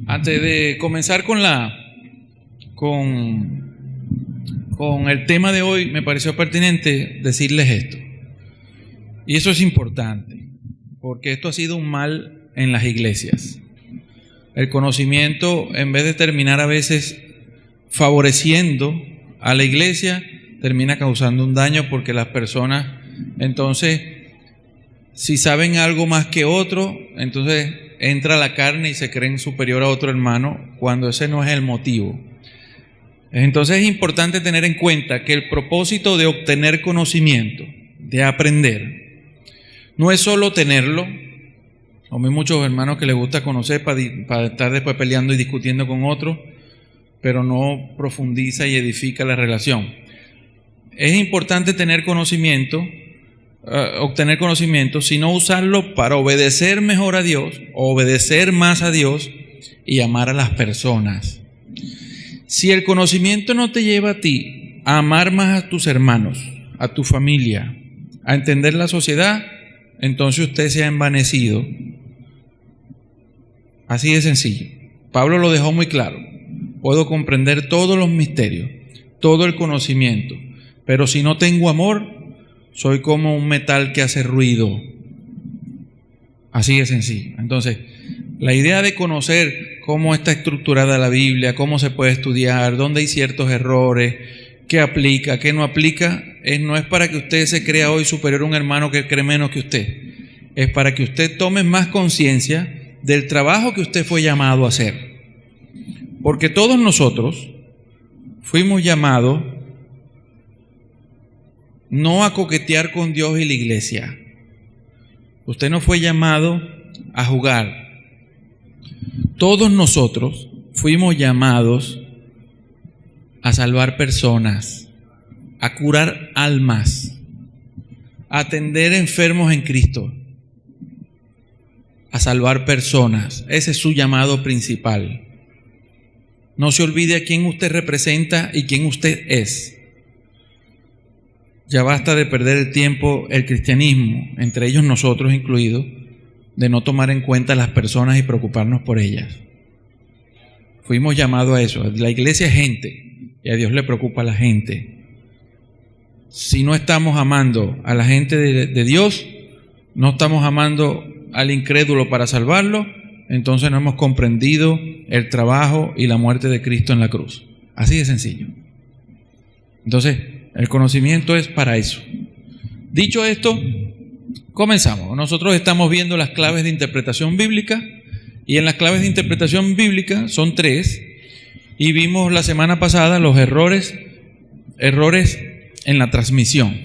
Antes de comenzar con el tema de hoy, me pareció pertinente decirles esto. Y eso es importante, porque esto ha sido un mal en las iglesias. El conocimiento, en vez de terminar a veces favoreciendo a la iglesia, termina causando un daño, porque las personas, entonces, si saben algo más que otro, entonces entra la carne y se creen superior a otro hermano, cuando ese no es el motivo. Entonces es importante tener en cuenta que el propósito de obtener conocimiento, de aprender, no es solo tenerlo, como hay muchos hermanos que les gusta conocer para estar después peleando y discutiendo con otros, pero no profundiza y edifica la relación. Es importante tener conocimiento, obtener conocimiento, sino usarlo para obedecer mejor a Dios, obedecer más a Dios y amar a las personas. Si el conocimiento no te lleva a ti a amar más a tus hermanos, a tu familia, a entender la sociedad, entonces usted se ha envanecido. Así de sencillo. Pablo lo dejó muy claro. Puedo comprender todos los misterios, todo el conocimiento, pero si no tengo amor, soy como un metal que hace ruido. Así de sencillo. Entonces, la idea de conocer cómo está estructurada la Biblia, cómo se puede estudiar, dónde hay ciertos errores, qué aplica, qué no aplica, no es para que usted se crea hoy superior a un hermano que cree menos que usted. Es para que usted tome más conciencia del trabajo que usted fue llamado a hacer. Porque todos nosotros fuimos llamados no a coquetear con Dios y la iglesia. Usted no fue llamado a jugar. Todos nosotros fuimos llamados a salvar personas, a curar almas, a atender enfermos en Cristo, a salvar personas. Ese es su llamado principal. No se olvide a quién usted representa y quién usted es. Ya basta de perder el tiempo el cristianismo, entre ellos nosotros incluidos, de no tomar en cuenta a las personas y preocuparnos por ellas. Fuimos llamados a eso. La iglesia es gente y a Dios le preocupa a la gente. Si no estamos amando a la gente de Dios, no estamos amando al incrédulo para salvarlo, entonces no hemos comprendido el trabajo y la muerte de Cristo en la cruz. Así de sencillo. Entonces, el conocimiento es para eso. Dicho esto, comenzamos. Nosotros estamos viendo las claves de interpretación bíblica, y en las claves de interpretación bíblica son 3, y vimos la semana pasada los errores en la transmisión.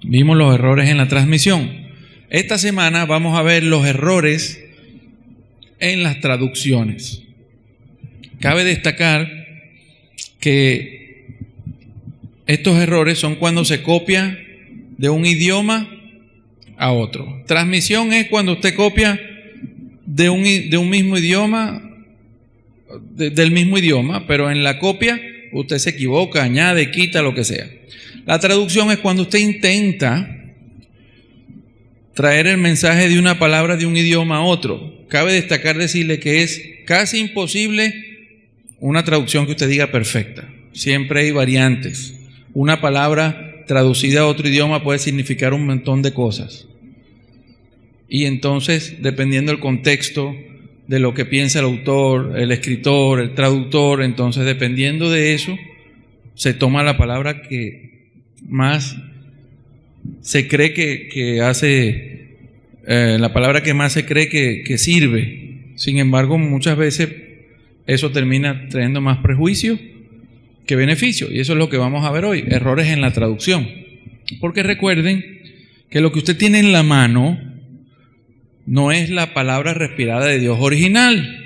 Vimos los errores en la transmisión. Esta semana vamos a ver los errores en las traducciones. Cabe destacar que estos errores son cuando se copia de un idioma a otro. Transmisión es cuando usted copia de un mismo idioma, del mismo idioma, pero en la copia usted se equivoca, añade, quita, lo que sea. La traducción es cuando usted intenta traer el mensaje de una palabra de un idioma a otro. Cabe destacar decirle que es casi imposible una traducción que usted diga perfecta. Siempre hay variantes. Una palabra traducida a otro idioma puede significar un montón de cosas. Y entonces, dependiendo del contexto, de lo que piensa el autor, el escritor, el traductor, entonces dependiendo de eso, se toma la palabra que más se cree que hace, la palabra que más se cree que sirve. Sin embargo, muchas veces eso termina trayendo más prejuicio que beneficio, y eso es lo que vamos a ver hoy, errores en la traducción. Porque recuerden que lo que usted tiene en la mano no es la palabra respirada de Dios original.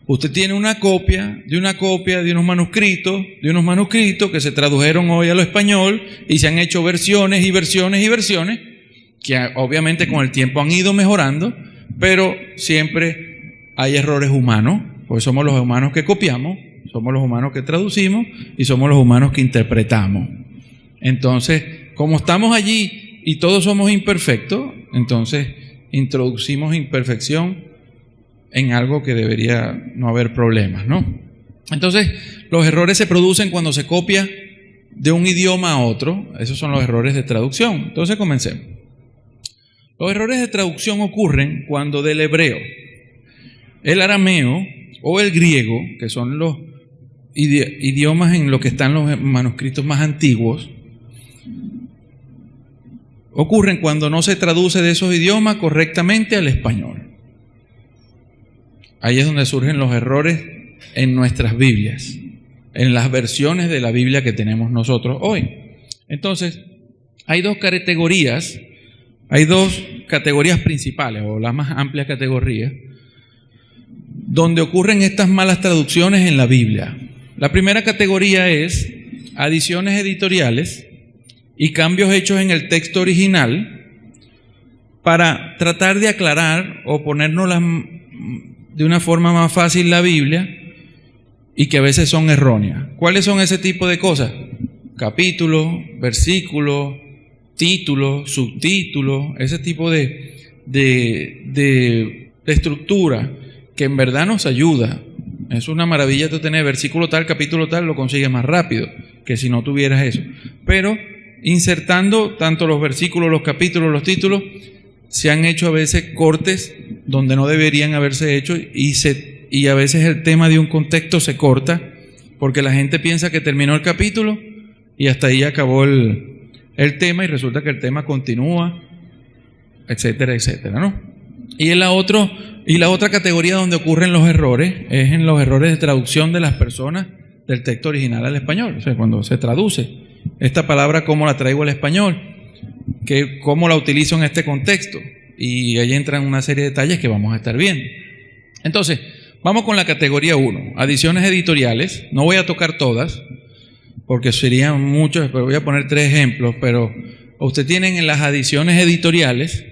Usted tiene una copia de unos manuscritos que se tradujeron hoy a lo español y se han hecho versiones y versiones y versiones que obviamente con el tiempo han ido mejorando, pero siempre hay errores humanos, porque somos los humanos que copiamos, somos los humanos que traducimos y somos los humanos que interpretamos. Entonces, como estamos allí y todos somos imperfectos, entonces introducimos imperfección en algo que debería no haber problemas, ¿no? Entonces, los errores se producen cuando se copia de un idioma a otro. Esos son los errores de traducción. Entonces, comencemos. Los errores de traducción ocurren cuando del hebreo, el arameo o el griego, que son los idiomas en los que están los manuscritos más antiguos, ocurren cuando no se traduce de esos idiomas correctamente al español. Ahí es donde surgen los errores en nuestras Biblias, en las versiones de la Biblia que tenemos nosotros hoy. Entonces, hay dos categorías principales, o las más amplias categorías, donde ocurren estas malas traducciones en la Biblia. La primera categoría es adiciones editoriales y cambios hechos en el texto original para tratar de aclarar o ponernos de una forma más fácil la Biblia, y que a veces son erróneas. ¿Cuáles son ese tipo de cosas? Capítulos, versículos, títulos, subtítulos, ese tipo de estructura que en verdad nos ayuda. Es una maravilla tú tener versículo tal, capítulo tal, lo consigues más rápido que si no tuvieras eso. Pero insertando tanto los versículos, los capítulos, los títulos, se han hecho a veces cortes donde no deberían haberse hecho, y a veces el tema de un contexto se corta porque la gente piensa que terminó el capítulo y hasta ahí acabó el tema, y resulta que el tema continúa, etcétera, etcétera, ¿no? Y la otra categoría donde ocurren los errores es en los errores de traducción de las personas del texto original al español. O sea, cuando se traduce esta palabra, ¿cómo la traigo al español? ¿Cómo la utilizo en este contexto? Y ahí entran una serie de detalles que vamos a estar viendo. Entonces, vamos con la categoría 1, adiciones editoriales. No voy a tocar todas, porque serían muchos, pero voy a poner 3 ejemplos. Pero usted tiene en las adiciones editoriales,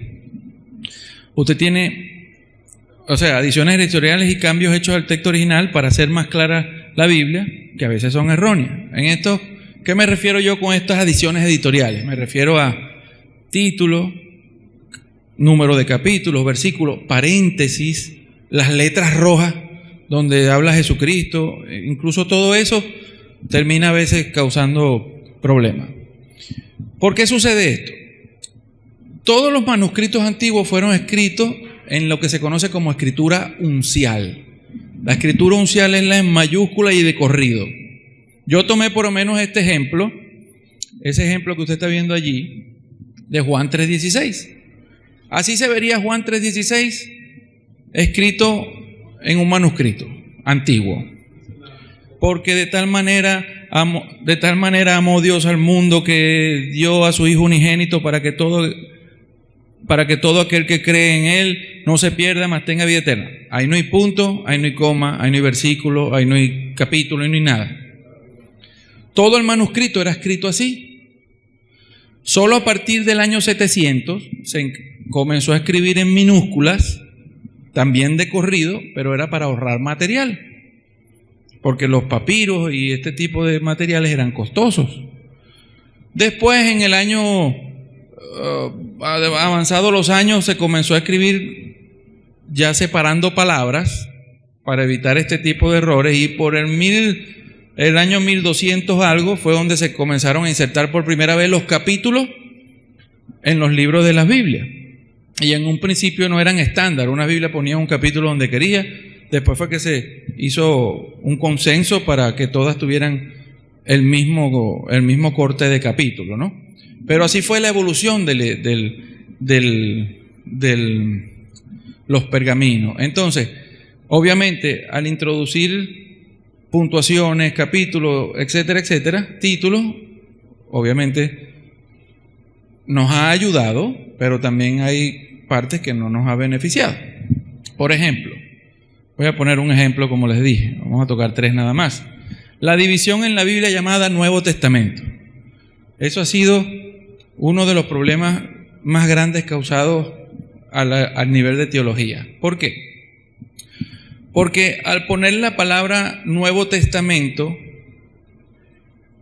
adiciones editoriales y cambios hechos al texto original para hacer más clara la Biblia, que a veces son erróneas. En esto, ¿qué me refiero yo con estas adiciones editoriales? Me refiero a título, número de capítulos, versículos, paréntesis, las letras rojas donde habla Jesucristo, incluso todo eso termina a veces causando problemas. ¿Por qué sucede esto? Todos los manuscritos antiguos fueron escritos en lo que se conoce como escritura uncial. La escritura uncial es la en mayúscula y de corrido. Yo tomé por lo menos este ejemplo, ese ejemplo que usted está viendo allí, de Juan 3:16. Así se vería Juan 3:16 escrito en un manuscrito antiguo. Porque de tal manera amó Dios al mundo que dio a su Hijo unigénito para que todo aquel que cree en Él no se pierda, mas tenga vida eterna. Ahí no hay punto, ahí no hay coma, ahí no hay versículo, ahí no hay capítulo, ahí no hay nada. Todo el manuscrito era escrito así. Solo a partir del año 700 se comenzó a escribir en minúsculas, también de corrido, pero era para ahorrar material, porque los papiros y este tipo de materiales eran costosos. Después, en el año avanzados los años, se comenzó a escribir ya separando palabras para evitar este tipo de errores, y por el año 1200 algo fue donde se comenzaron a insertar por primera vez los capítulos en los libros de las Biblias. Y en un principio no eran estándar, una Biblia ponía un capítulo donde quería, después fue que se hizo un consenso para que todas tuvieran el mismo corte de capítulo, ¿no? Pero así fue la evolución de los pergaminos. Entonces, obviamente, al introducir puntuaciones, capítulos, etcétera, etcétera, títulos, obviamente nos ha ayudado, pero también hay partes que no nos ha beneficiado. Por ejemplo, voy a poner un ejemplo como les dije, vamos a tocar 3 nada más. La división en la Biblia llamada Nuevo Testamento. Eso ha sido uno de los problemas más grandes causados al nivel de teología. ¿Por qué? Porque al poner la palabra Nuevo Testamento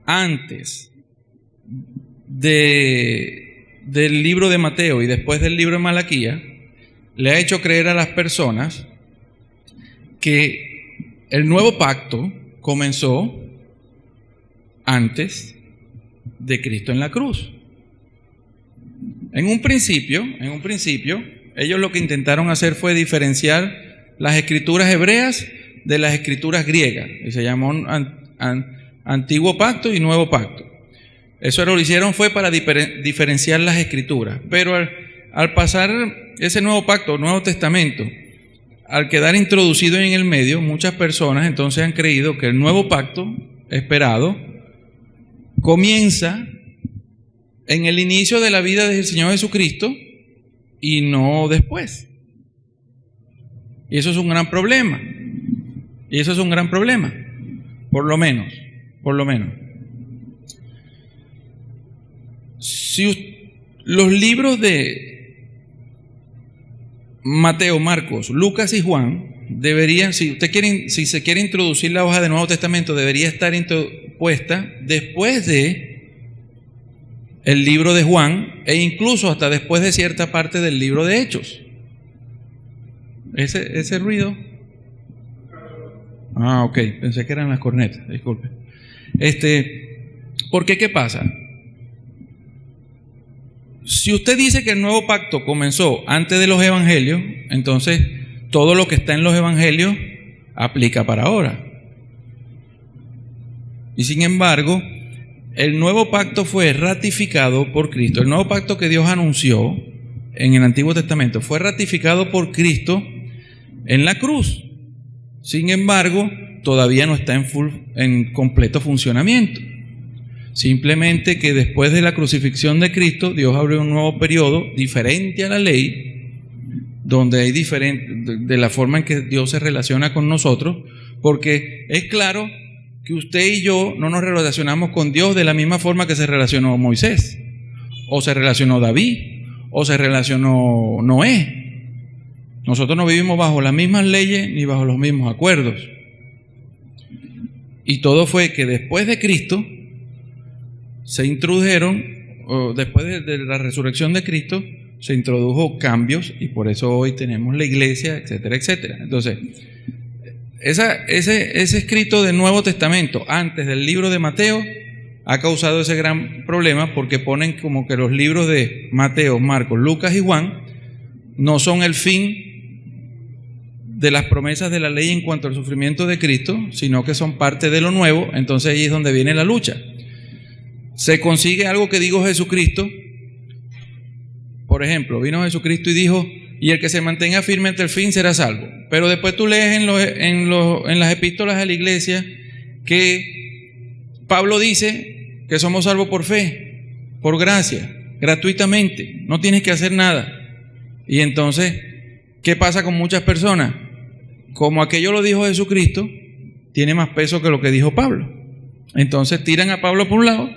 antes del libro de Mateo y después del libro de Malaquías, le ha hecho creer a las personas que el nuevo pacto comenzó antes de Cristo en la cruz. En un principio, ellos lo que intentaron hacer fue diferenciar las escrituras hebreas de las escrituras griegas, y se llamó Antiguo Pacto y Nuevo Pacto. Eso lo hicieron fue para diferenciar las escrituras, pero al pasar ese Nuevo Pacto, Nuevo Testamento, al quedar introducido en el medio, muchas personas entonces han creído que el Nuevo Pacto esperado comienza en el inicio de la vida del Señor Jesucristo y no después. Y eso es un gran problema. Por lo menos. Si los libros de Mateo, Marcos, Lucas y Juan deberían, si se quiere introducir la hoja del Nuevo Testamento, debería estar puesta después de el libro de Juan e incluso hasta después de cierta parte del libro de Hechos. Ese ruido. Ok, pensé que eran las cornetas, disculpe. ¿Por qué? ¿Qué pasa? Si usted dice que el nuevo pacto comenzó antes de los evangelios, entonces todo lo que está en los evangelios aplica para ahora. Y sin embargo, el nuevo pacto fue ratificado por Cristo. El nuevo pacto que Dios anunció en el Antiguo Testamento fue ratificado por Cristo en la cruz. Sin embargo, todavía no está en completo funcionamiento. Simplemente que después de la crucifixión de Cristo, Dios abrió un nuevo periodo diferente a la ley, donde hay de la forma en que Dios se relaciona con nosotros, porque es claro que usted y yo no nos relacionamos con Dios de la misma forma que se relacionó Moisés, o se relacionó David, o se relacionó Noé. Nosotros no vivimos bajo las mismas leyes ni bajo los mismos acuerdos. Y todo fue que después de Cristo se introdujeron, o después de la resurrección de Cristo, se introdujo cambios, y por eso hoy tenemos la iglesia, etcétera, etcétera. Entonces, ese escrito del Nuevo Testamento antes del libro de Mateo ha causado ese gran problema, porque ponen como que los libros de Mateo, Marcos, Lucas y Juan no son el fin de las promesas de la ley en cuanto al sufrimiento de Cristo, sino que son parte de lo nuevo. Entonces ahí es donde viene la lucha. Se consigue algo que dijo Jesucristo. Por ejemplo, vino Jesucristo y dijo: y el que se mantenga firme hasta el fin será salvo. Pero después tú lees en las epístolas a la iglesia que Pablo dice que somos salvos por fe, por gracia, gratuitamente, no tienes que hacer nada. Y entonces, ¿qué pasa con muchas personas? Como aquello lo dijo Jesucristo, tiene más peso que lo que dijo Pablo. Entonces tiran a Pablo por un lado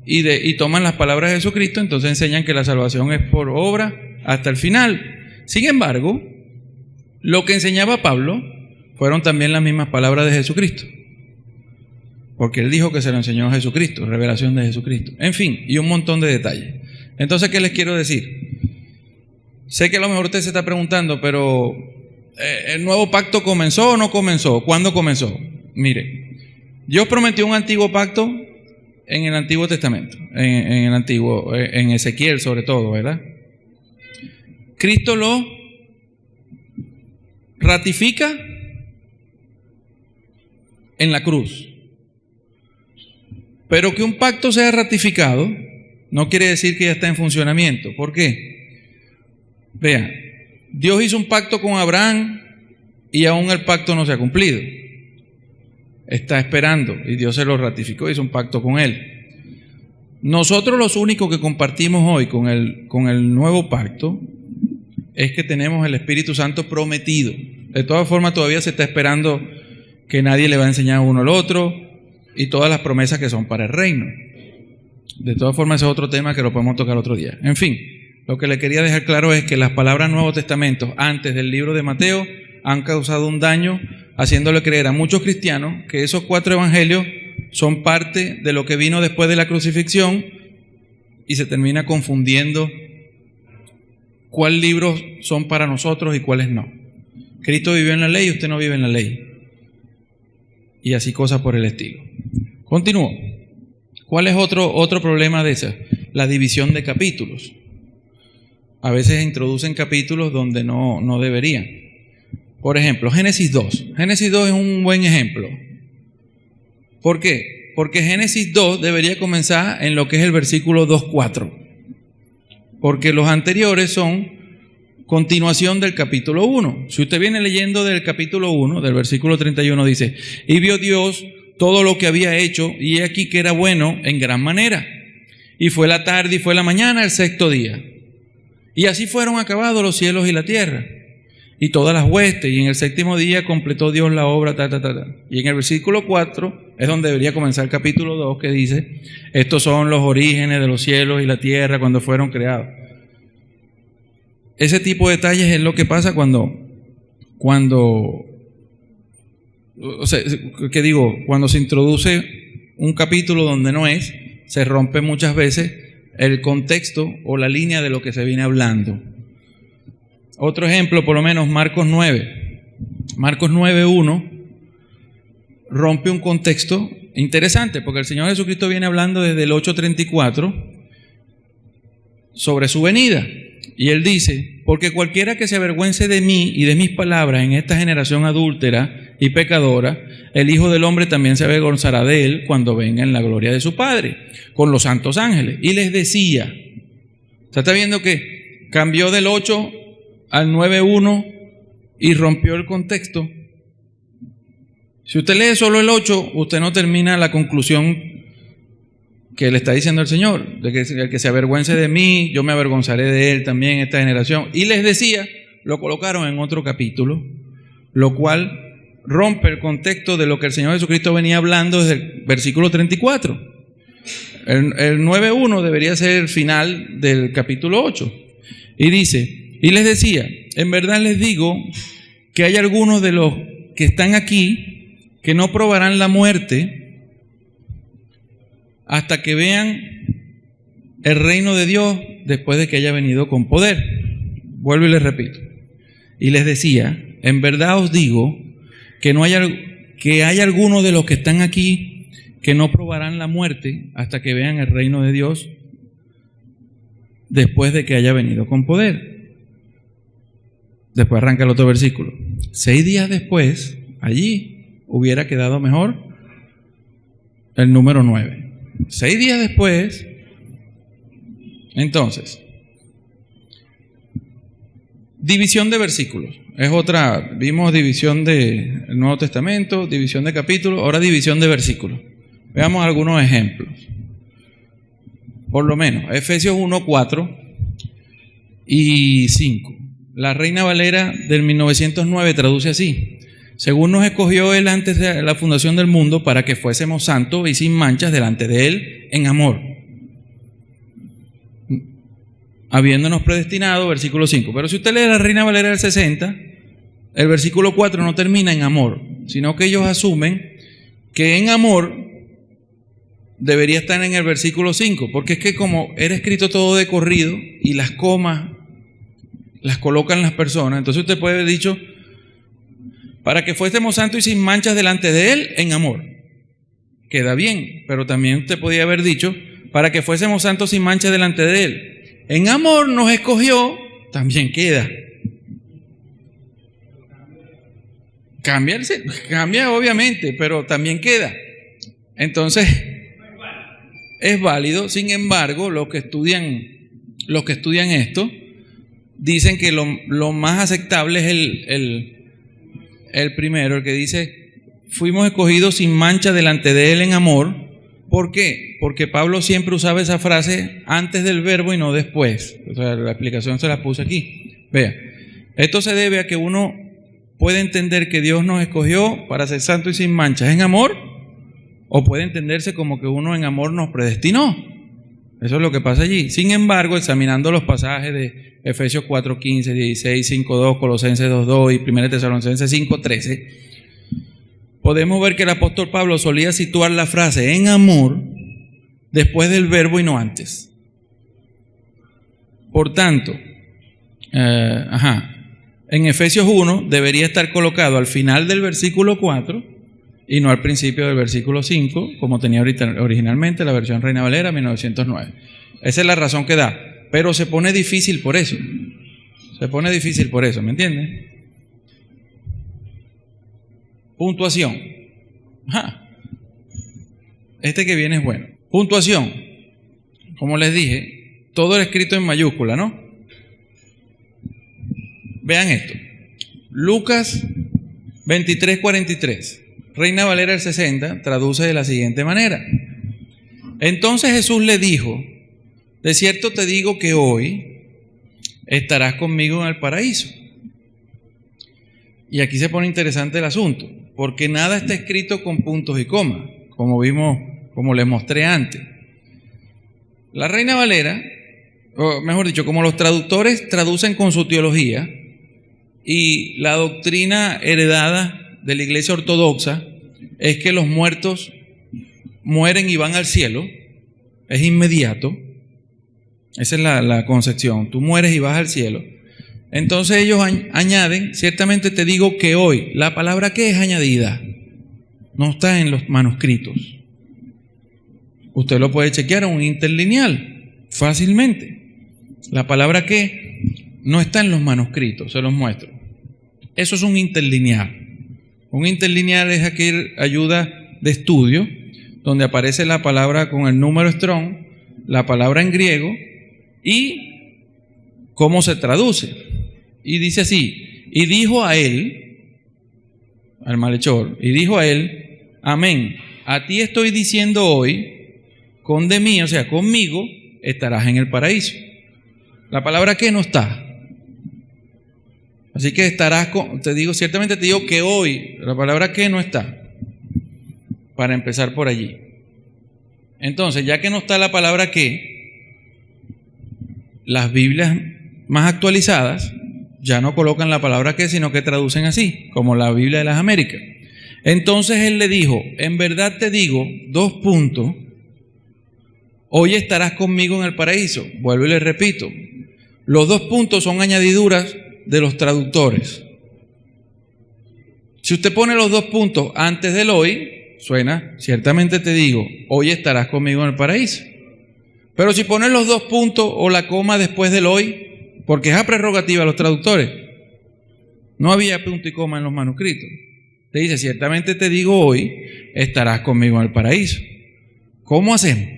y toman las palabras de Jesucristo. Entonces enseñan que la salvación es por obra hasta el final. Sin embargo, lo que enseñaba Pablo fueron también las mismas palabras de Jesucristo, porque él dijo que se lo enseñó a Jesucristo, revelación de Jesucristo. En fin, y un montón de detalles. Entonces, ¿qué les quiero decir? Sé que a lo mejor usted se está preguntando, pero ¿el nuevo pacto comenzó o no comenzó? ¿Cuándo comenzó? Mire, Dios prometió un antiguo pacto en el Antiguo Testamento, en Ezequiel sobre todo, ¿verdad? Cristo lo ratifica en la cruz. Pero que un pacto sea ratificado no quiere decir que ya está en funcionamiento. ¿Por qué? Vean, Dios hizo un pacto con Abraham y aún el pacto no se ha cumplido. Está esperando, y Dios se lo ratificó, hizo un pacto con él. Nosotros los únicos que compartimos hoy con el nuevo pacto es que tenemos el Espíritu Santo prometido. De todas formas, todavía se está esperando que nadie le va a enseñar a uno al otro, y todas las promesas que son para el reino. De todas formas, ese es otro tema que lo podemos tocar otro día. En fin, lo que le quería dejar claro es que las palabras Nuevo Testamento antes del libro de Mateo han causado un daño, haciéndole creer a muchos cristianos que esos 4 evangelios son parte de lo que vino después de la crucifixión, y se termina confundiendo cuáles libros son para nosotros y cuáles no. Cristo vivió en la ley y usted no vive en la ley. Y así cosas por el estilo. Continúo. ¿Cuál es otro problema de esa? La división de capítulos. A veces introducen capítulos donde no deberían. Por ejemplo, Génesis 2. Génesis 2 es un buen ejemplo. ¿Por qué? Porque Génesis 2 debería comenzar en lo que es el versículo 2:4. Porque los anteriores son continuación del capítulo 1. Si usted viene leyendo del capítulo 1, del versículo 31, dice: y vio Dios todo lo que había hecho, y he aquí que era bueno en gran manera. Y fue la tarde y fue la mañana el sexto día. Y así fueron acabados los cielos y la tierra, y todas las huestes, y en el séptimo día completó Dios la obra, Y en el versículo 4 es donde debería comenzar el capítulo 2, que dice: estos son los orígenes de los cielos y la tierra cuando fueron creados. Ese tipo de detalles es lo que pasa cuando se introduce un capítulo donde no es, se rompe muchas veces el contexto o la línea de lo que se viene hablando. Otro ejemplo, por lo menos, Marcos 9. Marcos 9:1 rompe un contexto interesante, porque el Señor Jesucristo viene hablando desde el 8:34 sobre su venida. Y Él dice: porque cualquiera que se avergüence de mí y de mis palabras en esta generación adúltera y pecadora, el Hijo del Hombre también se avergonzará de él cuando venga en la gloria de su Padre, con los santos ángeles. Y les decía, ¿usted está viendo que cambió del 8 al 9:1 y rompió el contexto? Si usted lee solo el 8, usted no termina la conclusión que le está diciendo el Señor, de que el que se avergüence de mí, yo me avergonzaré de él también en esta generación. Y les decía, lo colocaron en otro capítulo, lo cual rompe el contexto de lo que el Señor Jesucristo venía hablando desde el versículo 34. El 9:1 debería ser el final del capítulo 8. Y dice: y les decía, en verdad les digo que hay algunos de los que están aquí que no probarán la muerte hasta que vean el reino de Dios después de que haya venido con poder. Vuelvo y les repito. Y les decía, en verdad os digo que hay algunos de los que están aquí que no probarán la muerte hasta que vean el reino de Dios después de que haya venido con poder. Después arranca el otro versículo. 6 días después, allí hubiera quedado mejor el número 9. 6 días después, entonces, división de versículos. Es otra, vimos división del Nuevo Testamento, división de capítulos, ahora división de versículos. Veamos algunos ejemplos. Por lo menos, Efesios 1:4 y 5. La Reina Valera del 1909 traduce así: según nos escogió Él antes de la fundación del mundo para que fuésemos santos y sin manchas delante de Él en amor, habiéndonos predestinado, versículo 5. Pero si usted lee la Reina Valera del 60, el versículo 4 no termina en amor, sino que ellos asumen que en amor debería estar en el versículo 5, porque es que como era escrito todo de corrido y las comas las colocan las personas, entonces usted puede haber dicho: para que fuésemos santos y sin manchas delante de Él en amor. Queda bien, pero también usted podía haber dicho: para que fuésemos santos sin manchas delante de Él en amor nos escogió, también queda. Cambia obviamente, pero también queda. Entonces, es válido. Sin embargo, los que estudian esto dicen que lo más aceptable es el primero, el que dice: fuimos escogidos sin mancha delante de Él en amor. ¿Por qué? Porque Pablo siempre usaba esa frase antes del verbo y no después. O sea, la explicación se la puse aquí. Vea, esto se debe a que uno puede entender que Dios nos escogió para ser santos y sin manchas en amor, o puede entenderse como que uno en amor nos predestinó. Eso es lo que pasa allí. Sin embargo, examinando los pasajes de Efesios 4:15, 16, 5:2, Colosenses 2:2 y 1 Tesalonicenses 5:13, podemos ver que el apóstol Pablo solía situar la frase en amor después del verbo y no antes. Por tanto, en Efesios 1 debería estar colocado al final del versículo 4 y no al principio del versículo 5, como tenía originalmente la versión Reina Valera 1909. Esa es la razón que da, pero se pone difícil por eso. Se pone difícil por eso, ¿me entiendes? Puntuación. Ajá. Este que viene es bueno. Puntuación. Como les dije, todo es escrito en mayúscula, ¿no? Vean esto. Lucas 23:43. Reina Valera del 60 traduce de la siguiente manera. Entonces Jesús le dijo: de cierto te digo que hoy estarás conmigo en el paraíso. Y aquí se pone interesante el asunto, porque nada está escrito con puntos y comas, como vimos, como les mostré antes. La Reina Valera, o mejor dicho, como los traductores traducen con su teología y la doctrina heredada de la Iglesia Ortodoxa es que los muertos mueren y van al cielo, es inmediato. Esa es la concepción, tú mueres y vas al cielo. Entonces ellos añaden, ciertamente te digo que hoy, la palabra que es añadida, no está en los manuscritos. Usted lo puede chequear en un interlineal, fácilmente. La palabra que no está en los manuscritos, se los muestro. Eso es un interlineal. Un interlineal es aquella ayuda de estudio, donde aparece la palabra con el número Strong, la palabra en griego y cómo se traduce. Y dice así: y dijo a él, al malhechor, y dijo a él: amén, a ti estoy diciendo hoy, con de mí, o sea, conmigo, estarás en el paraíso. La palabra que no está. Así que estarás te digo, ciertamente te digo que hoy, la palabra que no está, para empezar por allí. Entonces, ya que no está la palabra que, las Biblias más actualizadas ya no colocan la palabra que, sino que traducen así, como la Biblia de las Américas. Entonces él le dijo: en verdad te digo, hoy estarás conmigo en el paraíso. Vuelvo y le repito, los 2 puntos son añadiduras de los traductores. Si usted pone los 2 puntos antes del hoy, suena: ciertamente te digo, hoy estarás conmigo en el paraíso. Pero si pones los 2 puntos o la coma después del hoy, porque es a prerrogativa de los traductores, no había punto y coma en los manuscritos. Te dice: ciertamente te digo, hoy estarás conmigo en el paraíso. ¿Cómo hacemos?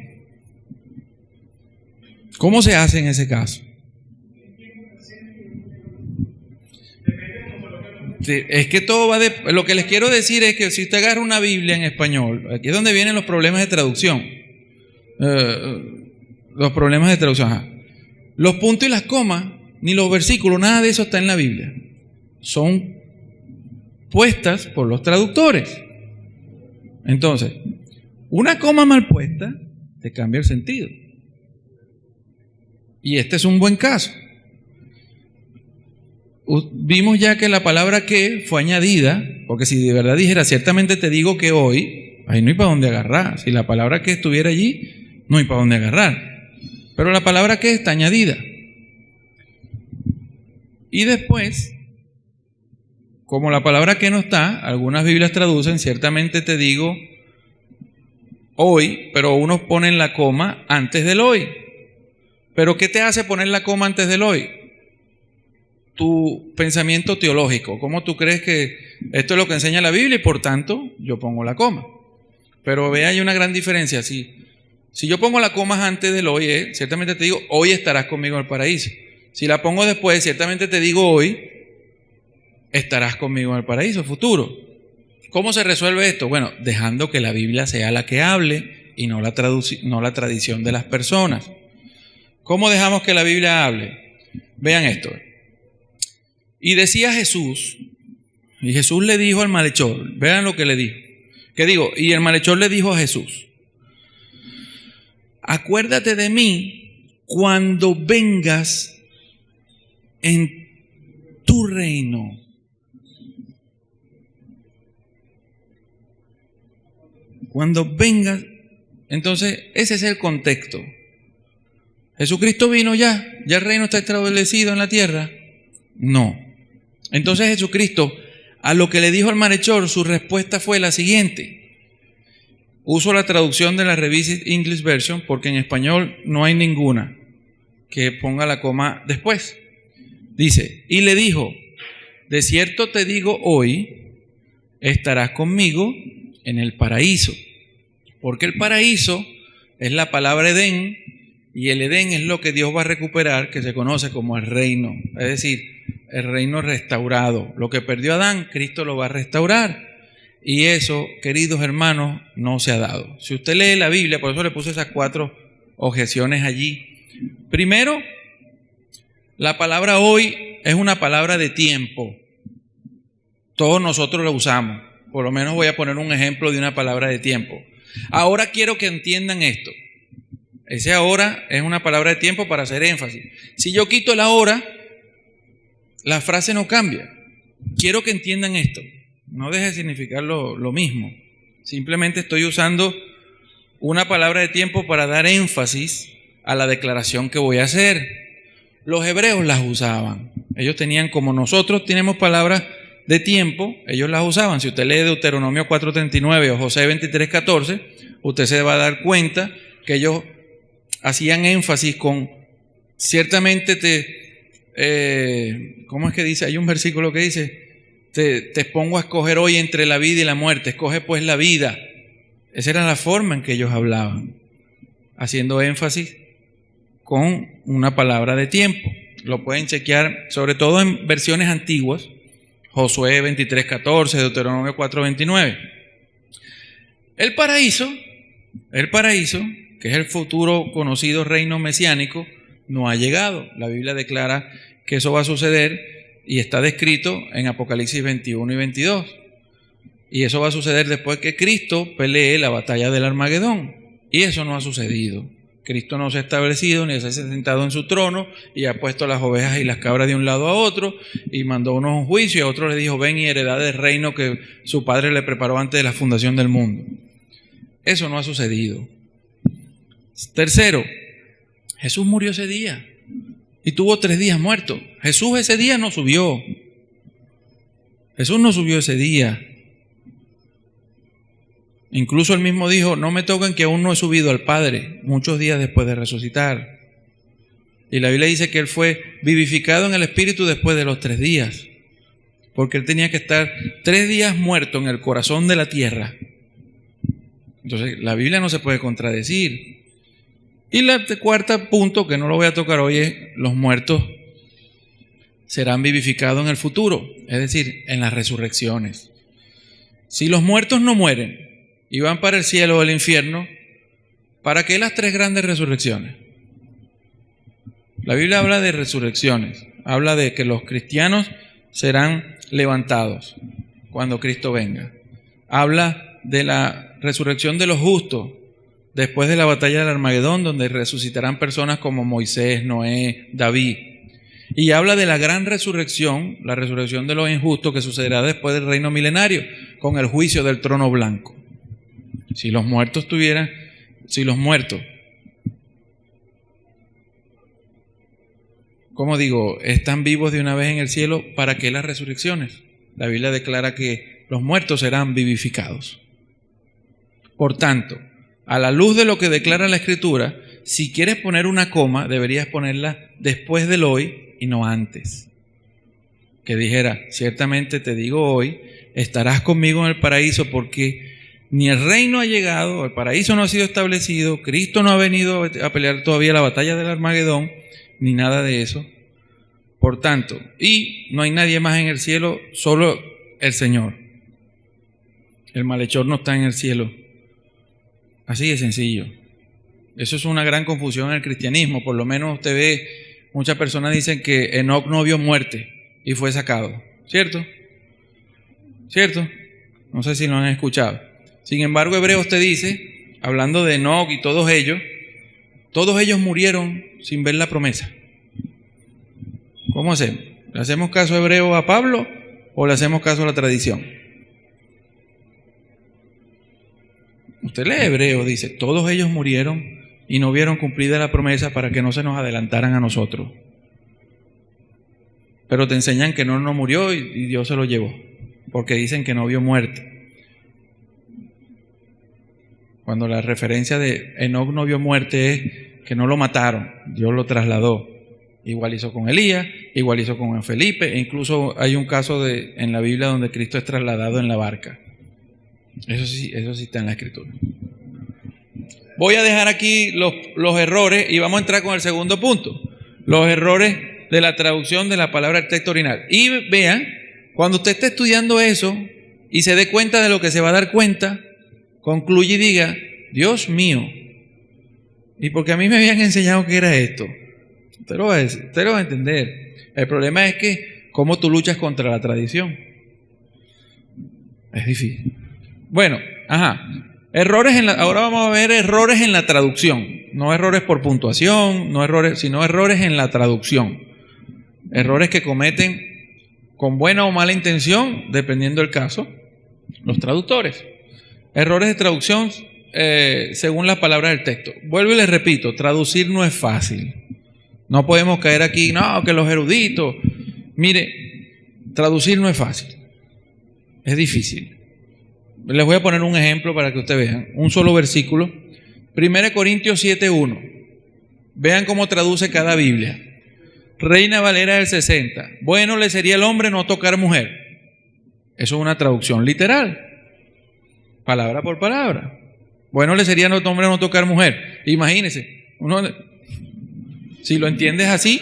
¿Cómo se hace en ese caso? Sí, es que todo va de... Lo que les quiero decir es que si usted agarra una Biblia en español, aquí es donde vienen los problemas de traducción. Los problemas de traducción. Ajá. Los puntos y las comas, ni los versículos, nada de eso está en la Biblia. Son puestas por los traductores. Entonces, una coma mal puesta te cambia el sentido. Y este es un buen caso. Vimos ya que la palabra que fue añadida, porque si de verdad dijera: ciertamente te digo que hoy, ahí no hay para dónde agarrar. Si la palabra que estuviera allí, no hay para dónde agarrar. Pero la palabra que está añadida. Y después, como la palabra que no está, algunas Biblias traducen: ciertamente te digo hoy, pero unos ponen la coma antes del hoy. ¿Pero qué te hace poner la coma antes del hoy? Tu pensamiento teológico. ¿Cómo tú crees que esto es lo que enseña la Biblia y por tanto yo pongo la coma? Pero ve, hay una gran diferencia. Si yo pongo la coma antes del hoy, ciertamente te digo, hoy estarás conmigo en el paraíso. Si la pongo después, ciertamente te digo, hoy estarás conmigo en el paraíso futuro. ¿Cómo se resuelve esto? Bueno, dejando que la Biblia sea la que hable y no la tradición de las personas. ¿Cómo dejamos que la Biblia hable? Vean esto. Y decía Jesús, y Jesús le dijo al malhechor, vean lo que le dijo. ¿Qué digo? Y el malhechor le dijo a Jesús: acuérdate de mí cuando vengas en tu reino. Cuando vengas, entonces ese es el contexto. Jesucristo vino ya el reino está establecido en la tierra. No. Entonces Jesucristo, a lo que le dijo al malhechor, su respuesta fue la siguiente. Uso la traducción de la Revised English Version porque en español no hay ninguna que ponga la coma después. Dice, y le dijo, de cierto te digo hoy, estarás conmigo en el paraíso. Porque el paraíso es la palabra Edén, y el Edén es lo que Dios va a recuperar, que se conoce como el reino. Es decir, el reino restaurado. Lo que perdió Adán, Cristo lo va a restaurar. Y eso, queridos hermanos, no se ha dado. Si usted lee la Biblia, por eso le puse esas 4 objeciones allí. Primero, la palabra hoy es una palabra de tiempo. Todos nosotros la usamos. Por lo menos voy a poner un ejemplo de una palabra de tiempo. Ahora quiero que entiendan esto. Ese ahora es una palabra de tiempo para hacer énfasis. Si yo quito el ahora, la frase no cambia. Quiero que entiendan esto. No deje de significar lo mismo. Simplemente estoy usando una palabra de tiempo para dar énfasis a la declaración que voy a hacer. Los hebreos las usaban. Ellos tenían, como nosotros tenemos palabras de tiempo, ellos las usaban. Si usted lee Deuteronomio 4:39 o José 23:14, usted se va a dar cuenta que ellos hacían énfasis con, ciertamente ¿cómo es que dice? Hay un versículo que dice, te pongo a escoger hoy entre la vida y la muerte, escoge pues la vida. Esa era la forma en que ellos hablaban, haciendo énfasis con una palabra de tiempo. Lo pueden chequear, sobre todo en versiones antiguas, Josué 23:14, Deuteronomio 4:29. El paraíso, que es el futuro conocido reino mesiánico, no ha llegado. La Biblia declara que eso va a suceder y está descrito en Apocalipsis 21 y 22. Y eso va a suceder después que Cristo pelee la batalla del Armagedón. Y eso no ha sucedido. Cristo no se ha establecido ni se ha sentado en su trono y ha puesto las ovejas y las cabras de un lado a otro y mandó a unos a un juicio y a otros le dijo, ven y heredad del reino que su padre le preparó antes de la fundación del mundo. Eso no ha sucedido. Tercero, Jesús murió ese día y tuvo 3 días muerto. Jesús ese día no subió. Jesús no subió ese día. Incluso él mismo dijo, no me toquen que aún no he subido al Padre, muchos días después de resucitar. Y la Biblia dice que él fue vivificado en el Espíritu después de los 3 días, porque él tenía que estar 3 días muerto en el corazón de la tierra. Entonces la Biblia no se puede contradecir. Y el cuarto punto, que no lo voy a tocar hoy, es los muertos serán vivificados en el futuro, es decir, en las resurrecciones. Si los muertos no mueren y van para el cielo o el infierno, ¿para qué las 3 grandes resurrecciones? La Biblia habla de resurrecciones, habla de que los cristianos serán levantados cuando Cristo venga. Habla de la resurrección de los justos después de la batalla del Armagedón, donde resucitarán personas como Moisés, Noé, David. Y habla de la gran resurrección, la resurrección de los injustos que sucederá después del reino milenario, con el juicio del trono blanco. Si los muertos, ¿cómo digo?, están vivos de una vez en el cielo, ¿para qué las resurrecciones? La Biblia declara que los muertos serán vivificados. Por tanto, a la luz de lo que declara la Escritura, si quieres poner una coma, deberías ponerla después del hoy y no antes. Que dijera, ciertamente te digo hoy, estarás conmigo en el paraíso, porque ni el reino ha llegado, el paraíso no ha sido establecido, Cristo no ha venido a pelear todavía la batalla del Armagedón, ni nada de eso. Por tanto, y no hay nadie más en el cielo, solo el Señor. El malhechor no está en el cielo. Así de sencillo. Eso es una gran confusión en el cristianismo. Por lo menos usted ve, muchas personas dicen que Enoc no vio muerte y fue sacado. ¿Cierto? ¿Cierto? No sé si lo han escuchado. Sin embargo, Hebreos te dice, hablando de Enoc y todos ellos murieron sin ver la promesa. ¿Cómo hacemos? ¿Le hacemos caso a Hebreo a Pablo o le hacemos caso a la tradición? Usted lee Hebreo, dice, todos ellos murieron y no vieron cumplida la promesa para que no se nos adelantaran a nosotros. pero te enseñan que no murió y Dios se lo llevó, porque dicen que no vio muerte. Cuando la referencia de Enoc no vio muerte es que no lo mataron, Dios lo trasladó. Igual hizo con Elías, igual hizo con Felipe, e incluso hay un caso en la Biblia donde Cristo es trasladado en la barca. Eso sí está en la Escritura. Voy a dejar aquí los errores y vamos a entrar con el segundo punto. Los errores de la traducción de la palabra del texto original. Y vean, cuando usted esté estudiando eso y se dé cuenta de lo que se va a dar cuenta, concluye y diga, Dios mío, ¿y porque a mí me habían enseñado que era esto? Usted lo va a entender. El problema es que, ¿cómo tú luchas contra la tradición? Es difícil. Bueno, ahora vamos a ver errores en la traducción. No errores por puntuación, sino errores en la traducción. Errores que cometen con buena o mala intención, dependiendo del caso, los traductores. Errores de traducción según las palabras del texto. Vuelvo y les repito, traducir no es fácil. No podemos caer aquí, no, que los eruditos. Mire, traducir no es fácil. Es difícil. Les voy a poner un ejemplo para que ustedes vean. Un solo versículo. 1 Corintios 7:1. Vean cómo traduce cada Biblia. Reina Valera del 60. Bueno le sería al hombre no tocar mujer. Eso es una traducción literal. Palabra por palabra. Bueno le sería al hombre no tocar mujer. Imagínense. Si lo entiendes así,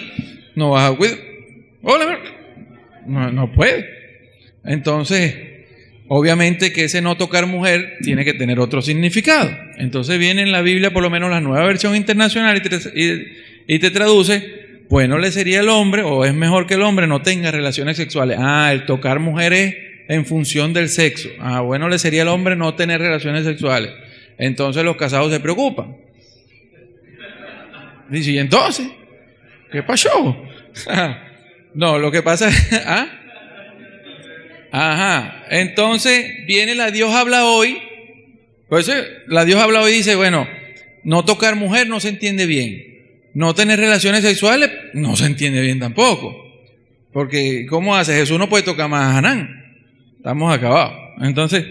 no vas a cuidar. No puede. Entonces, obviamente que ese no tocar mujer tiene que tener otro significado. Entonces viene en la Biblia, por lo menos la nueva versión internacional, y te traduce, bueno le sería al hombre, o es mejor que el hombre no tenga relaciones sexuales. El tocar mujeres en función del sexo. Bueno le sería al hombre no tener relaciones sexuales. Entonces los casados se preocupan. Dice, ¿y entonces? ¿Qué pasó? No, lo que pasa es... Entonces viene la Dios habla hoy. Pues la Dios habla hoy dice, bueno, no tocar mujer no se entiende bien. No tener relaciones sexuales no se entiende bien tampoco. Porque, ¿cómo hace? Jesús no puede tocar más a Hanán. Estamos acabados. Entonces,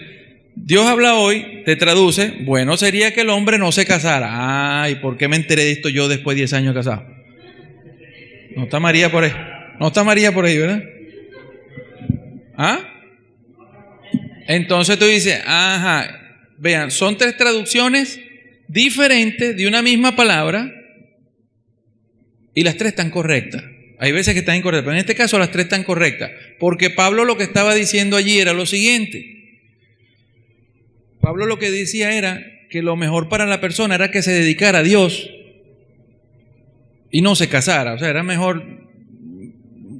Dios habla hoy, te traduce, bueno, sería que el hombre no se casara. ¿Y por qué me enteré de esto yo después de 10 años casado? No está María por ahí. No está María por ahí, ¿verdad? Entonces tú dices, vean, son 3 traducciones diferentes de una misma palabra y las 3 están correctas. Hay veces que están incorrectas, pero en este caso las 3 están correctas, porque Pablo lo que estaba diciendo allí era lo siguiente. Pablo lo que decía era que lo mejor para la persona era que se dedicara a Dios y no se casara. O sea, era mejor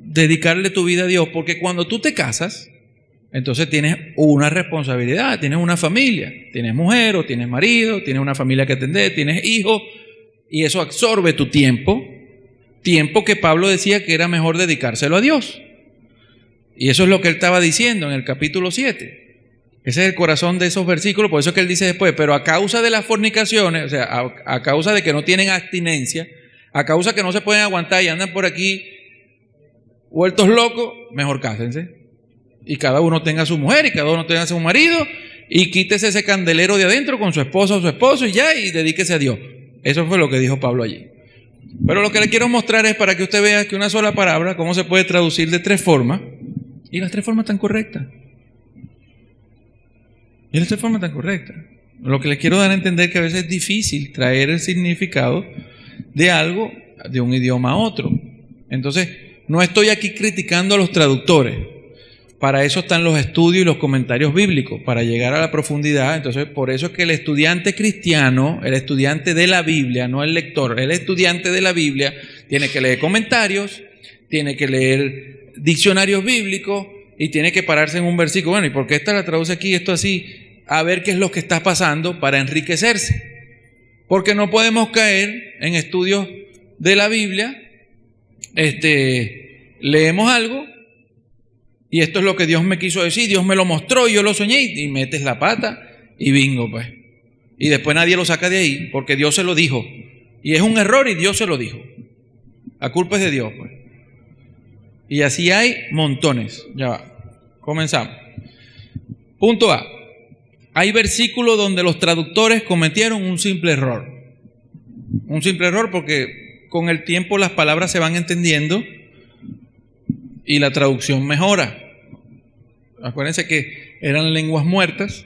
dedicarle tu vida a Dios, porque cuando tú te casas, entonces tienes una responsabilidad, tienes una familia, tienes mujer o tienes marido, tienes una familia que atender, tienes hijos, y eso absorbe tu tiempo que Pablo decía que era mejor dedicárselo a Dios. Y eso es lo que él estaba diciendo en el capítulo 7. Ese es el corazón de esos versículos, por eso es que él dice después, pero a causa de las fornicaciones, o sea, a causa de que no tienen abstinencia, a causa que no se pueden aguantar y andan por aquí vueltos locos, mejor cásense. Y cada uno tenga a su mujer y cada uno tenga a su marido y quítese ese candelero de adentro con su esposa o su esposo y dedíquese a Dios. Eso fue lo que dijo Pablo allí. Pero lo que le quiero mostrar es para que usted vea que una sola palabra, cómo se puede traducir de 3 formas, y las 3 formas están correctas. Y las 3 formas están correctas. Lo que les quiero dar a entender es que a veces es difícil traer el significado de algo de un idioma a otro. Entonces, no estoy aquí criticando a los traductores. Para eso están los estudios y los comentarios bíblicos, para llegar a la profundidad. Entonces, por eso es que el estudiante cristiano, el estudiante de la Biblia, no el lector, el estudiante de la Biblia, tiene que leer comentarios, tiene que leer diccionarios bíblicos y tiene que pararse en un versículo. Bueno, ¿y por qué esta la traduce aquí, esto así? A ver qué es lo que está pasando para enriquecerse. Porque no podemos caer en estudios de la Biblia, leemos algo, y esto es lo que Dios me quiso decir, Dios me lo mostró y yo lo soñé, y metes la pata y bingo, pues. Y después nadie lo saca de ahí porque Dios se lo dijo. Y es un error y Dios se lo dijo. La culpa es de Dios, pues. Y así hay montones. Ya va. Comenzamos. Punto A. Hay versículos donde los traductores cometieron un simple error. Un simple error porque con el tiempo las palabras se van entendiendo y la traducción mejora. Acuérdense que eran lenguas muertas,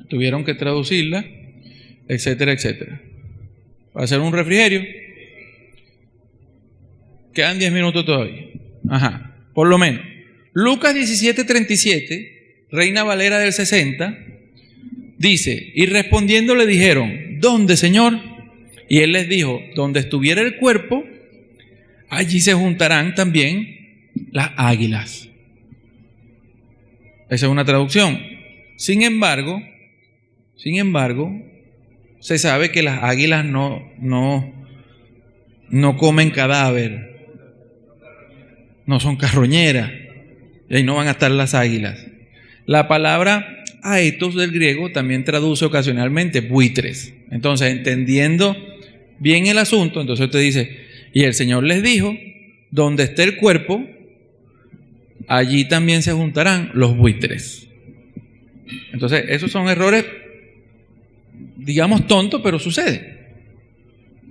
tuvieron que traducirlas, etcétera, etcétera. Para hacer un refrigerio, quedan 10 minutos todavía. Ajá, por lo menos. Lucas 17:37, Reina Valera del 60, dice: y respondiendo le dijeron: ¿dónde, Señor? Y él les dijo: donde estuviera el cuerpo, allí se juntarán también las águilas. Esa es una traducción. Sin embargo, se sabe que las águilas no comen cadáver, no son carroñeras, y ahí no van a estar las águilas. La palabra aetos del griego también traduce ocasionalmente buitres. Entonces, entendiendo bien el asunto, entonces usted dice: y el Señor les dijo: donde esté el cuerpo, allí también se juntarán los buitres. Entonces, esos son errores, digamos, tontos, pero suceden.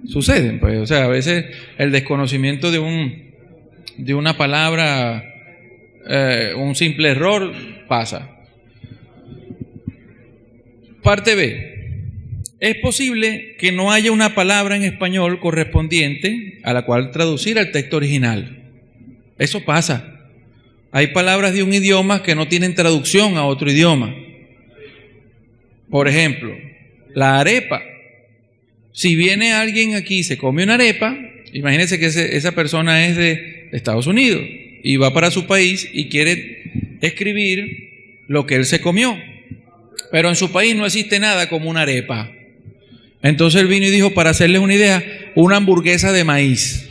Suceden, pues. O sea, a veces el desconocimiento de una palabra, un simple error, pasa. Parte B. Es posible que no haya una palabra en español correspondiente a la cual traducir al texto original. Eso pasa. Hay palabras de un idioma que no tienen traducción a otro idioma. Por ejemplo, la arepa. Si viene alguien aquí y se come una arepa, imagínense que esa persona es de Estados Unidos y va para su país y quiere escribir lo que él se comió. Pero en su país no existe nada como una arepa. Entonces él vino y dijo, para hacerles una idea, una hamburguesa de maíz.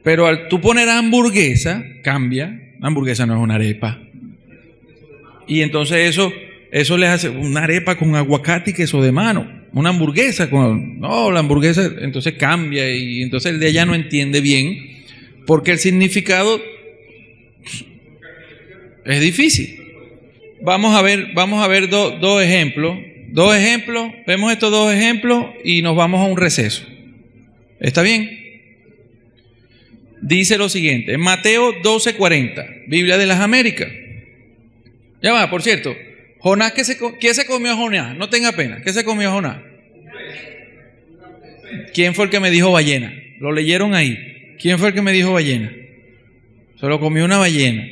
Pero al tú poner hamburguesa, cambia. La hamburguesa no es una arepa. Y entonces eso les hace una arepa con aguacate y queso de mano. Una hamburguesa con... No, la hamburguesa entonces cambia y entonces el de allá no entiende bien porque el significado es difícil. Vamos a ver dos ejemplos. Vemos estos dos ejemplos y nos vamos a un receso. ¿Está bien? Dice lo siguiente, en Mateo 12:40, Biblia de las Américas. Ya va, por cierto, Jonás, ¿qué se comió Jonás? No tenga pena, ¿qué se comió Jonás? ¿Quién fue el que me dijo ballena? Lo leyeron ahí. ¿Quién fue el que me dijo ballena? Se lo comió una ballena.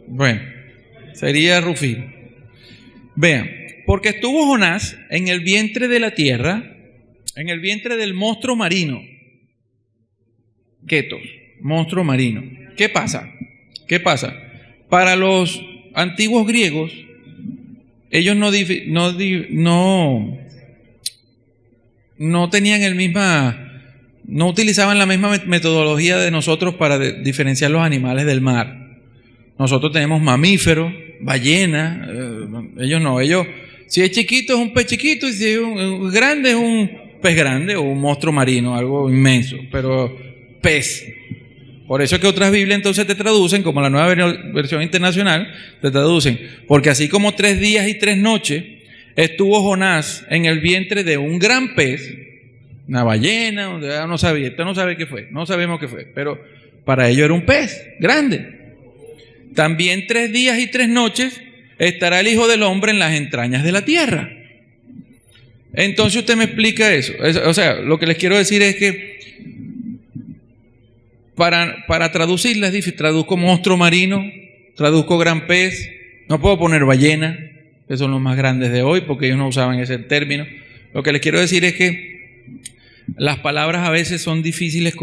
Bueno, sería Rufino. Vean, porque estuvo Jonás en el vientre de la tierra, en el vientre del monstruo marino. Ketos, monstruo marino. ¿Qué pasa? Para los antiguos griegos, ellos no tenían no utilizaban la misma metodología de nosotros para diferenciar los animales del mar. Nosotros tenemos mamíferos, ballenas, ellos no, si es chiquito es un pez chiquito y si es grande es un pez grande o un monstruo marino, algo inmenso, pero pez. Por eso es que otras Biblias entonces te traducen, como la Nueva Versión Internacional, te traducen, porque así como 3 días y 3 noches estuvo Jonás en el vientre de un gran pez, una ballena, no sabía, usted no sabe qué fue, no sabemos qué fue, pero para ellos era un pez grande. También 3 días y 3 noches estará el Hijo del Hombre en las entrañas de la tierra. Entonces usted me explica eso. O sea, lo que les quiero decir es que para traducirlas, traduzco monstruo marino, traduzco gran pez, no puedo poner ballena, que son los más grandes de hoy, porque ellos no usaban ese término. Lo que les quiero decir es que las palabras a veces son difíciles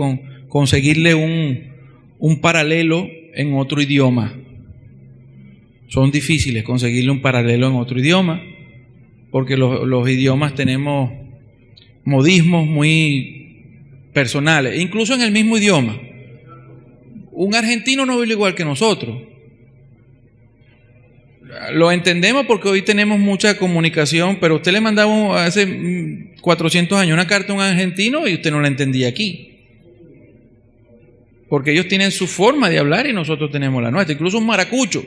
conseguirle un paralelo en otro idioma. Son difíciles conseguirle un paralelo en otro idioma, porque los idiomas tenemos modismos muy personales, incluso en el mismo idioma. Un argentino no habla igual que nosotros. Lo entendemos porque hoy tenemos mucha comunicación, pero usted le mandaba hace 400 años una carta a un argentino y usted no la entendía aquí. porque ellos tienen su forma de hablar y nosotros tenemos la nuestra. Incluso un maracucho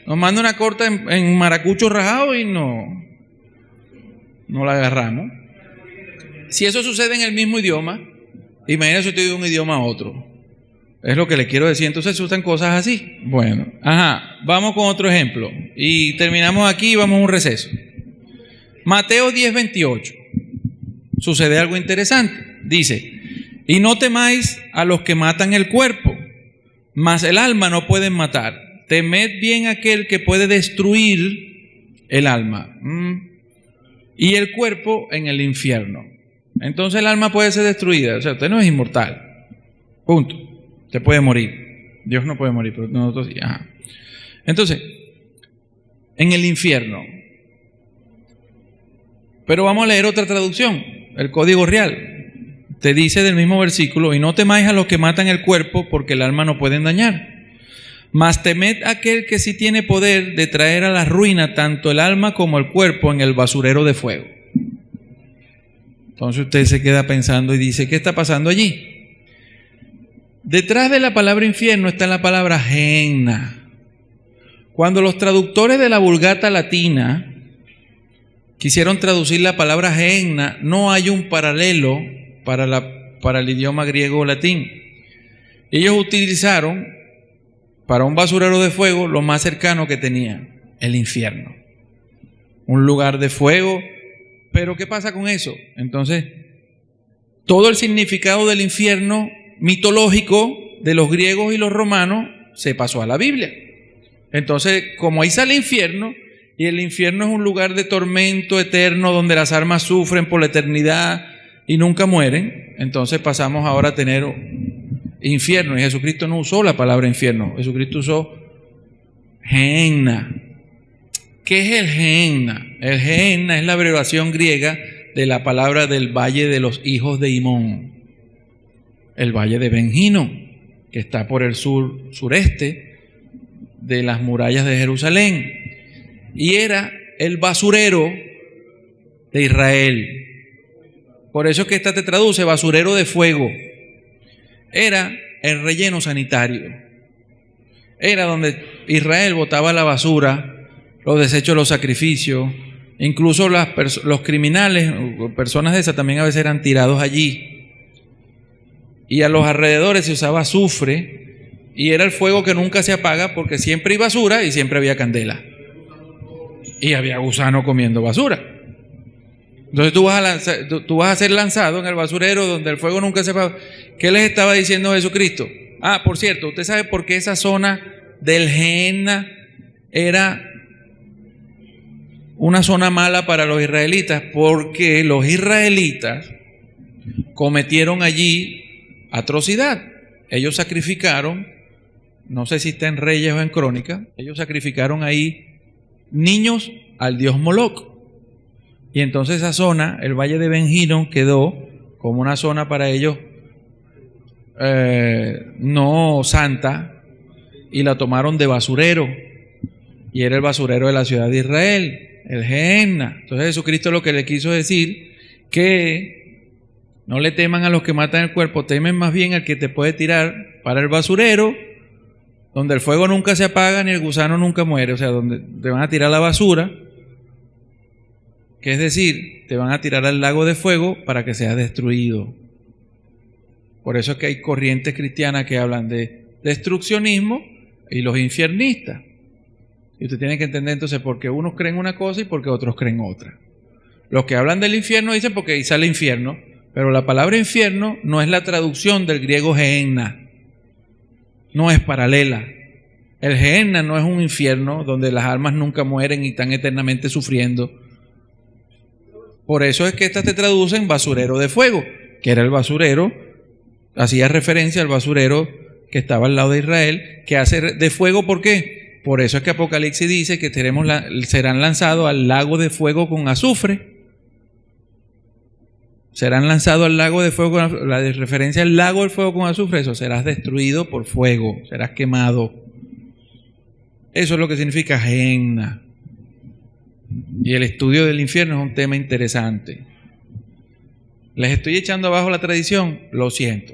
nos manda una corta en maracucho rajado y no la agarramos. Si eso sucede en el mismo idioma, imagínense usted de un idioma a otro. Es lo que le quiero decir. Entonces se usan cosas así. Bueno, vamos con otro ejemplo. Y terminamos aquí y vamos a un receso. Mateo 10:28. Sucede algo interesante. Dice: y no temáis a los que matan el cuerpo, mas el alma no pueden matar. Temed bien aquel que puede destruir el alma y el cuerpo en el infierno. Entonces el alma puede ser destruida. O sea, usted no es inmortal. Punto. Usted puede morir. Dios no puede morir, pero nosotros sí. Entonces, en el infierno. Pero vamos a leer otra traducción, el Código Real. Te dice del mismo versículo: y no temáis a los que matan el cuerpo, porque el alma no pueden dañar. Mas temed a aquel que sí tiene poder de traer a la ruina tanto el alma como el cuerpo en el basurero de fuego. Entonces usted se queda pensando y dice: ¿qué está pasando allí? Detrás de la palabra infierno está la palabra Gehenna. Cuando los traductores de la Vulgata latina quisieron traducir la palabra Gehenna, no hay un paralelo para el idioma griego o latín. Ellos utilizaron para un basurero de fuego lo más cercano que tenían, el infierno. Un lugar de fuego. Pero ¿qué pasa con eso? Entonces, todo el significado del infierno mitológico de los griegos y los romanos se pasó a la Biblia. Entonces, como ahí sale infierno, y el infierno es un lugar de tormento eterno donde las almas sufren por la eternidad y nunca mueren, entonces pasamos ahora a tener infierno. Y Jesucristo no usó la palabra infierno, Jesucristo usó Gehenna. ¿Qué es el Gehenna? El Gehenna es la abreviación griega de la palabra del valle de los hijos de Himón, el valle de Ben Hinnom, que está por el sureste de las murallas de Jerusalén, y era el basurero de Israel. Por eso es que esta te traduce basurero de fuego. Era el relleno sanitario. Era donde Israel botaba la basura, los desechos de los sacrificios. Incluso los criminales, personas de esas, también a veces eran tirados allí. Y a los alrededores se usaba azufre, y era el fuego que nunca se apaga, porque siempre hay basura y siempre había candela. Y había gusano comiendo basura. Entonces tú vas a ser lanzado en el basurero donde el fuego nunca se apaga. ¿Qué les estaba diciendo Jesucristo? Por cierto, ¿usted sabe por qué esa zona del Gehenna era una zona mala para los israelitas? Porque los israelitas cometieron allí atrocidad. Ellos sacrificaron, no sé si está en Reyes o en Crónicas, ellos sacrificaron ahí niños al dios Moloch. Y entonces esa zona, el valle de Ben Hinnom, quedó como una zona para ellos no santa, y la tomaron de basurero, y era el basurero de la ciudad de Israel, el Gehenna. Entonces Jesucristo lo que le quiso decir, que no le teman a los que matan el cuerpo, temen más bien al que te puede tirar para el basurero, donde el fuego nunca se apaga ni el gusano nunca muere. O sea, donde te van a tirar la basura, que es decir, te van a tirar al lago de fuego para que seas destruido. Por eso es que hay corrientes cristianas que hablan de destruccionismo y los infiernistas. Y usted tiene que entender entonces por qué unos creen una cosa y por qué otros creen otra. Los que hablan del infierno dicen porque ahí sale infierno, pero la palabra infierno no es la traducción del griego Gehenna. No es paralela. El Gehenna no es un infierno donde las almas nunca mueren y están eternamente sufriendo. Por eso es que estas te traducen basurero de fuego, que era el basurero, hacía referencia al basurero que estaba al lado de Israel, que hace de fuego. ¿Por qué? Por eso es que Apocalipsis dice que serán lanzados al lago de fuego con azufre. Serán lanzados al lago de fuego, la de referencia al lago del fuego con azufre, eso, serás destruido por fuego, serás quemado. Eso es lo que significa Gehenna. Y el estudio del infierno es un tema interesante. ¿Les estoy echando abajo la tradición? Lo siento.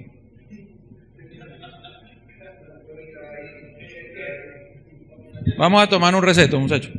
Vamos a tomar un receto, muchachos.